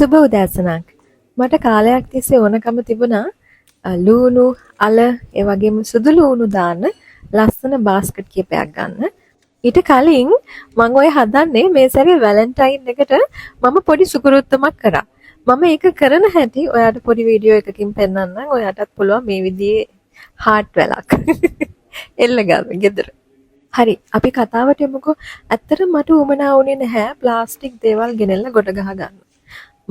සුබ උදෑසනක්. මට කාලයක් තිස්සේ ඕනකම තිබුණා ලූණු, අල, ඒ වගේම සුදු ලූණු දාන්න ලස්සන බාස්කට් කීපයක් ගන්න. ඊට කලින් මම ඔය හදන්නේ මේ සැරේ වැලන්ටයින් එකට මම පොඩි සුකුරුත්තමක් කරා. මම ඒක කරන හැටි ඔයාට පොඩි වීඩියෝ එකකින් පෙන්නන්නම්. ඔයාටත් පුළුවන් මේ විදිහේ හાર્ට් වැලක් එල්ල ගන්න ගෙදර. හරි අපි කතාවට යමුකෝ. ඇත්තටම මට උවමනා වුණේ නැහැ ප්ලාස්ටික් දේවල් ගෙනල්ලා ගොඩ ගහ ගන්න.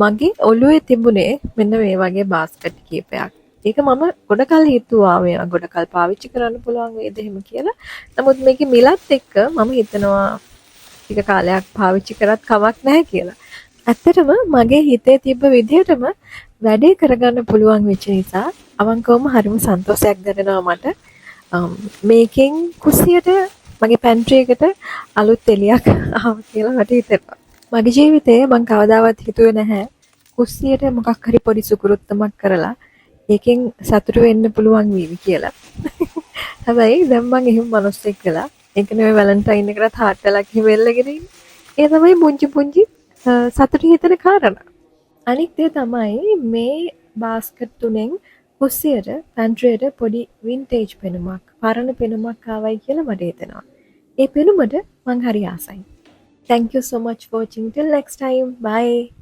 මගේ ඔළුවේ තිබුණේ මෙන්න මේ වගේ බාස්කට් කීපයක්. ඒක මම ගොඩ කල් හිතුවා මේවා ගොඩ කල් පාවිච්චි කරන්න පුළුවන් වේද එහෙම කියලා. නමුත් මේකේ මිලත් එක්ක මම හිතනවා ටික කාලයක් පාවිච්චි කරත් කමක් නැහැ කියලා. ඇත්තටම මගේ හිතේ තිබ්බ විදිහටම වැඩේ කරගන්න පුළුවන් වෙච්ච නිසා අවංකවම හරිම සන්තෝෂයක් දැනෙනවා මට. මේකෙන් කුස්සියට මගේ පැන්ට්‍රි එකට අලුත් එළියක් ආවා කියලා මට හිතෙනවා. මගේ ජීවිතේ මම කවදාවත් හිතුවේ නැහැ කුස්සියට මොකක් හරි පොඩි සුකුරුත්තමක් කරලා ඒකෙන් සතුටු වෙන්න පුළුවන් වේවි කියලා. හැබැයි දැන් මම එහෙම මිනිස්සෙක් වෙලා ඒක නෙවෙයි වැලන්ටයින් එකකට හાર્ට් එකක් එහෙම එල්ලගෙන ඉන්නේ. ඒ තමයි පුංචි සතුටු හිතෙන කාරණා. අනිත් දේ තමයි මේ බාස්කට් තුනෙන් කුස්සියට පැන්ට්‍රියට පොඩි වින්ටේජ් පෙනුමක් පරණ පෙනුමක් ආවයි කියලා මට හිතෙනවා. ඒ පෙනුමට මං හරි ආසයි. Thank you so much for watching. Till next time. Bye.